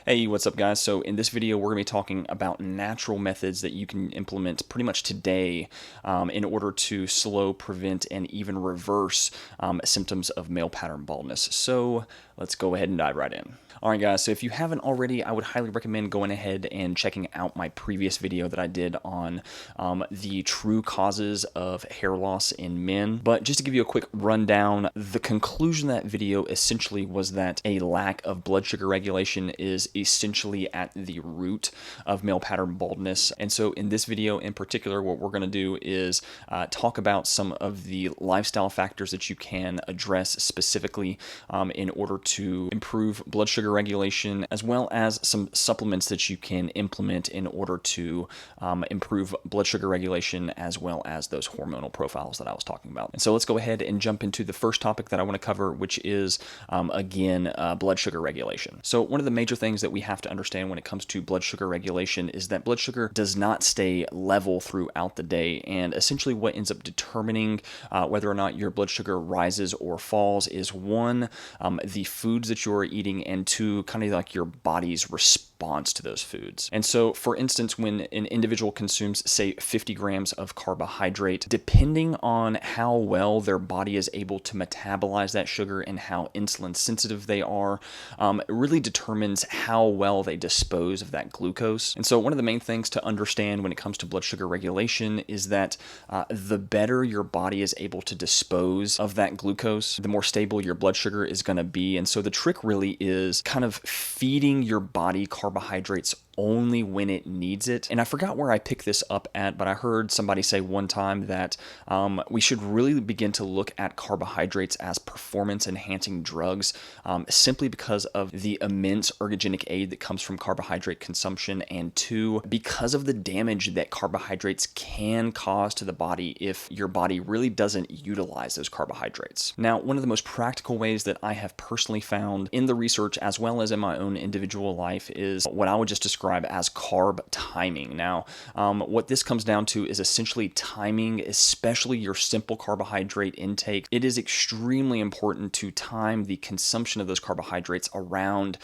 Hey, what's up guys? So in this video, we're going to be talking about natural methods that you can implement pretty much today in order to slow, prevent, and even reverse symptoms of male pattern baldness. So let's go ahead and dive right in. All right, guys, so if you haven't already, I would highly recommend going ahead and checking out my previous video that I did on the true causes of hair loss in men. But just to give you a quick rundown, the conclusion of that video essentially was that a lack of blood sugar regulation is essentially at the root of male pattern baldness. And so in this video in particular, what we're going to do is talk about some of the lifestyle factors that you can address specifically in order to improve blood sugar regulation, as well as some supplements that you can implement in order to improve blood sugar regulation, as well as those hormonal profiles that I was talking about. And so let's go ahead and jump into the first topic that I want to cover, which is again blood sugar regulation. So one of the major things that we have to understand when it comes to blood sugar regulation is that blood sugar does not stay level throughout the day, and essentially what ends up determining whether or not your blood sugar rises or falls is one, the foods that you're eating, and two, kind of like your body's response to those foods. And so, for instance, when an individual consumes, say, 50 grams of carbohydrate, depending on how well their body is able to metabolize that sugar and how insulin sensitive they are, it really determines how well they dispose of that glucose. And so one of the main things to understand when it comes to blood sugar regulation is that the better your body is able to dispose of that glucose, the more stable your blood sugar is going to be. And so the trick really is kind of feeding your body carbohydrates only when it needs it. And I forgot where I picked this up at, but I heard somebody say one time that we should really begin to look at carbohydrates as performance enhancing drugs, simply because of the immense ergogenic aid that comes from carbohydrate consumption, and two, because of the damage that carbohydrates can cause to the body if your body really doesn't utilize those carbohydrates. Now, one of the most practical ways that I have personally found in the research, as well as in my own individual life, is what I would just describe as carb timing. Now, what this comes down to is essentially timing, especially your simple carbohydrate intake. It is extremely important to time the consumption of those carbohydrates around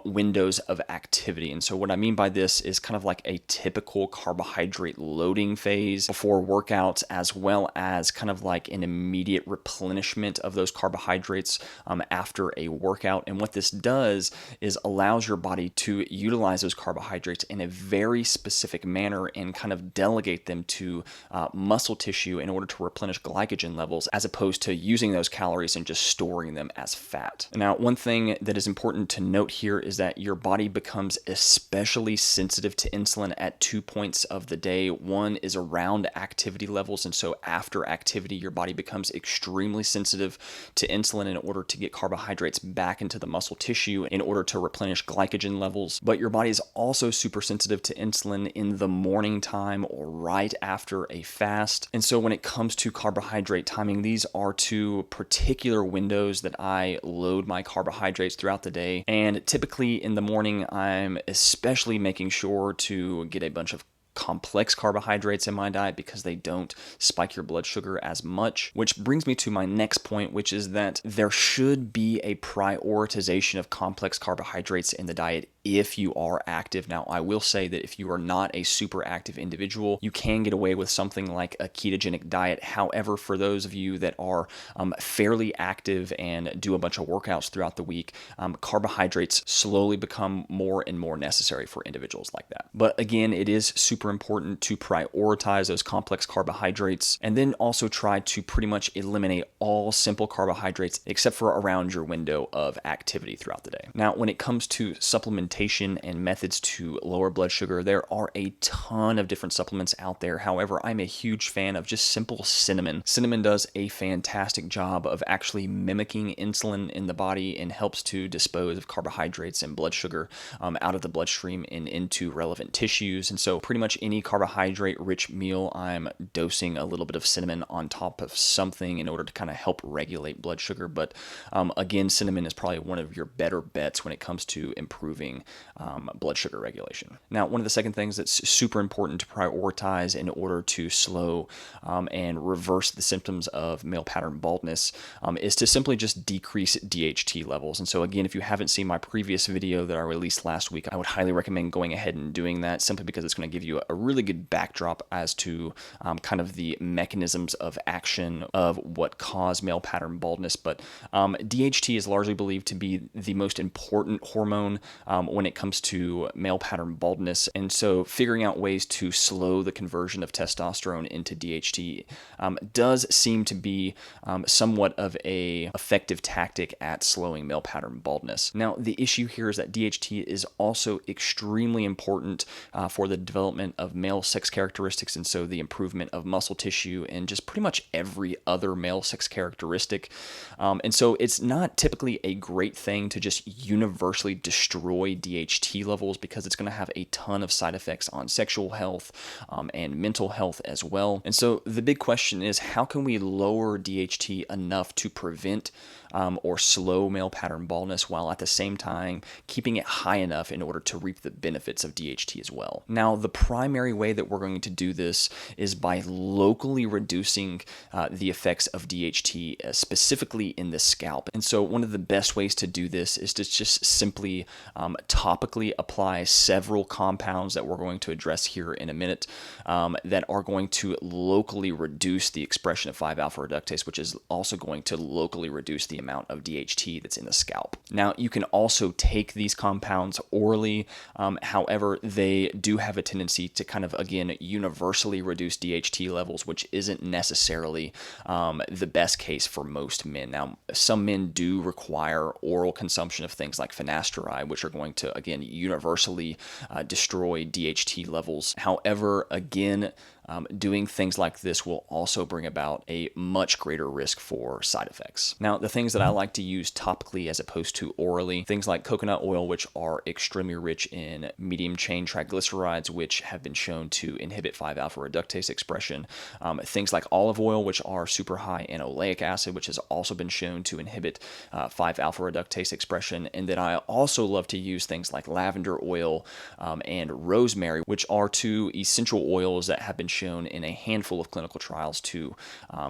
windows of activity. And so what I mean by this is kind of like a typical carbohydrate loading phase before workouts, as well as kind of like an immediate replenishment of those carbohydrates after a workout. And what this does is allows your body to utilize those carbohydrates in a very specific manner and kind of delegate them to muscle tissue in order to replenish glycogen levels, as opposed to using those calories and just storing them as fat. Now, one thing that is important to note here is that your body becomes especially sensitive to insulin at 2 points of the day. One is around activity levels, and so after activity, your body becomes extremely sensitive to insulin in order to get carbohydrates back into the muscle tissue in order to replenish glycogen levels. But your body is also super sensitive to insulin in the morning time or right after a fast. And so when it comes to carbohydrate timing, these are two particular windows that I load my carbohydrates throughout the day. And typically in the morning, I'm especially making sure to get a bunch of complex carbohydrates in my diet because they don't spike your blood sugar as much. Which brings me to my next point, which is that there should be a prioritization of complex carbohydrates in the diet if you are active. Now, I will say that if you are not a super active individual, you can get away with something like a ketogenic diet. However, for those of you that are fairly active and do a bunch of workouts throughout the week, carbohydrates slowly become more and more necessary for individuals like that. But again, it is super important to prioritize those complex carbohydrates, and then also try to pretty much eliminate all simple carbohydrates except for around your window of activity throughout the day. Now, when it comes to supplementation and methods to lower blood sugar, there are a ton of different supplements out there. However, I'm a huge fan of just simple cinnamon. Cinnamon does a fantastic job of actually mimicking insulin in the body and helps to dispose of carbohydrates and blood sugar out of the bloodstream and into relevant tissues. And so pretty much much any carbohydrate-rich meal, I'm dosing a little bit of cinnamon on top of something in order to kind of help regulate blood sugar. But again, cinnamon is probably one of your better bets when it comes to improving blood sugar regulation. Now, one of the second things that's super important to prioritize in order to slow and reverse the symptoms of male pattern baldness is to simply just decrease DHT levels. And so again, if you haven't seen my previous video that I released last week, I would highly recommend going ahead and doing that, simply because it's going to give you a really good backdrop as to kind of the mechanisms of action of what cause male pattern baldness. But DHT is largely believed to be the most important hormone when it comes to male pattern baldness. And so figuring out ways to slow the conversion of testosterone into DHT does seem to be somewhat of a effective tactic at slowing male pattern baldness. Now, the issue here is that DHT is also extremely important for the development of male sex characteristics, and so the improvement of muscle tissue and just pretty much every other male sex characteristic. And so it's not typically a great thing to just universally destroy DHT levels, because it's going to have a ton of side effects on sexual health and mental health as well. And so the big question is, how can we lower DHT enough to prevent or slow male pattern baldness while at the same time keeping it high enough in order to reap the benefits of DHT as well? Now, the primary way that we're going to do this is by locally reducing the effects of DHT, specifically in the scalp. And so one of the best ways to do this is to just simply topically apply several compounds that we're going to address here in a minute that are going to locally reduce the expression of 5-alpha reductase, which is also going to locally reduce the amount of DHT that's in the scalp. Now, you can also take these compounds orally. However, they do have a tendency to kind of, again, universally reduce DHT levels, which isn't necessarily the best case for most men. Now, some men do require oral consumption of things like finasteride, which are going to, again, universally destroy DHT levels. However, again, doing things like this will also bring about a much greater risk for side effects. Now, the things that I like to use topically as opposed to orally, things like coconut oil, which are extremely rich in medium chain triglycerides, which have been shown to inhibit 5-alpha reductase expression. Things like olive oil, which are super high in oleic acid, which has also been shown to inhibit 5-alpha reductase expression. And then I also love to use things like lavender oil and rosemary, which are two essential oils that have been shown in a handful of clinical trials to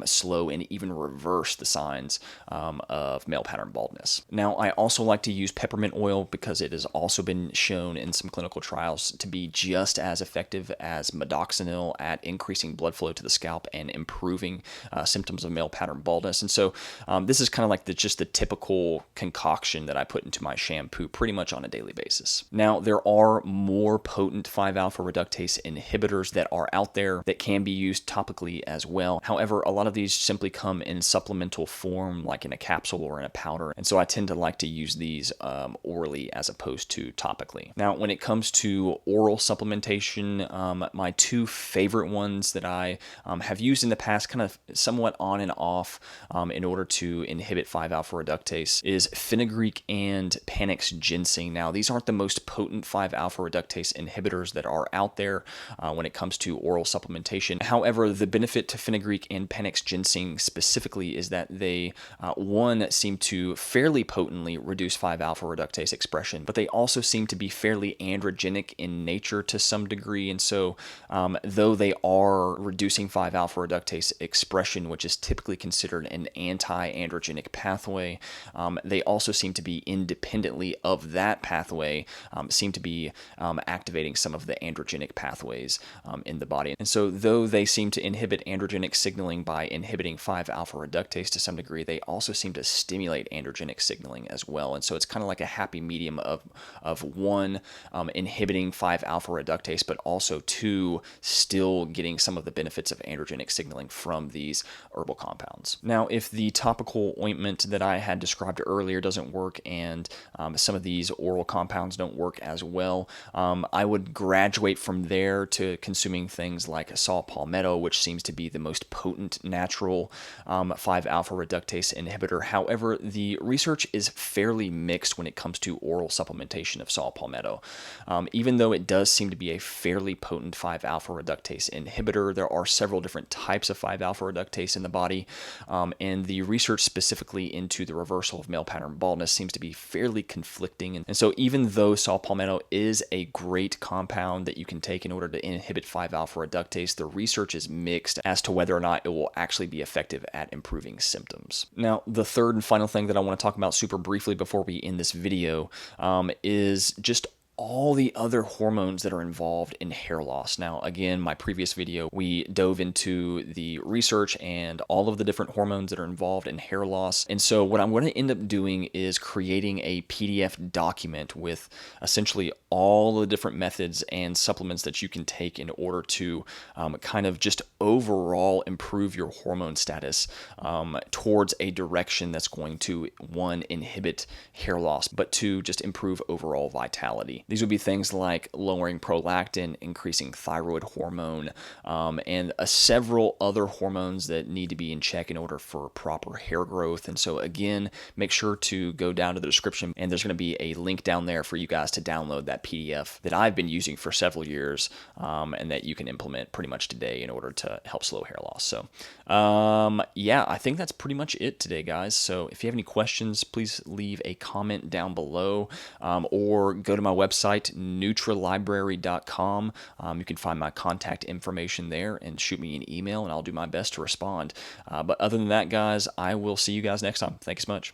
slow and even reverse the signs of male pattern baldness. Now, I also like to use peppermint oil because it has also been shown in some clinical trials to be just as effective as modaxonil at increasing blood flow to the scalp and improving symptoms of male pattern baldness. And so this is kind of like just the typical concoction that I put into my shampoo pretty much on a daily basis. Now, there are more potent 5-alpha reductase inhibitors that are out there that can be used topically as well. However, a lot of these simply come in supplemental form, like in a capsule or in a powder, and so I tend to like to use these orally as opposed to topically. Now, when it comes to oral supplementation, my two favorite ones that I have used in the past, kind of somewhat on and off, in order to inhibit 5-alpha reductase, is fenugreek and Panax ginseng. Now, these aren't the most potent 5-alpha reductase inhibitors that are out there when it comes to oral supplementation. However, the benefit to fenugreek and Panax ginseng specifically is that they, one, seem to fairly potently reduce 5-alpha reductase expression, but they also seem to be fairly androgenic in nature to some degree. And so, though they are reducing 5-alpha reductase expression, which is typically considered an anti-androgenic pathway, they also seem to be independently of that pathway, seem to be activating some of the androgenic pathways in the body. And so though they seem to inhibit androgenic signaling by inhibiting 5-alpha reductase to some degree, they also seem to stimulate androgenic signaling as well. And so it's kind of like a happy medium of one, inhibiting 5-alpha reductase, but also two, still getting some of the benefits of androgenic signaling from these herbal compounds. Now, if the topical ointment that I had described earlier doesn't work and some of these oral compounds don't work as well, I would graduate from there to consuming things like like saw palmetto, which seems to be the most potent natural 5-alpha reductase inhibitor. However, the research is fairly mixed when it comes to oral supplementation of saw palmetto. Even though it does seem to be a fairly potent 5-alpha reductase inhibitor, there are several different types of 5-alpha reductase in the body, and the research specifically into the reversal of male pattern baldness seems to be fairly conflicting. And so even though saw palmetto is a great compound that you can take in order to inhibit 5-alpha reductase, the research is mixed as to whether or not it will actually be effective at improving symptoms. Now, the third and final thing that I want to talk about super briefly before we end this video is just all the other hormones that are involved in hair loss. Now, again, my previous video, we dove into the research and all of the different hormones that are involved in hair loss. And so what I'm going to end up doing is creating a PDF document with essentially all the different methods and supplements that you can take in order to kind of just overall improve your hormone status towards a direction that's going to, one, inhibit hair loss, but two, just improve overall vitality. These would be things like lowering prolactin, increasing thyroid hormone, and several other hormones that need to be in check in order for proper hair growth. And so again, make sure to go down to the description, and there's going to be a link down there for you guys to download that PDF that I've been using for several years, and that you can implement pretty much today in order to help slow hair loss. So yeah, I think that's pretty much it today, guys. So if you have any questions, please leave a comment down below, or go to my website, nutralibrary.com. You can find my contact information there and shoot me an email, and I'll do my best to respond. But other than that, guys, I will see you guys next time. Thanks so much.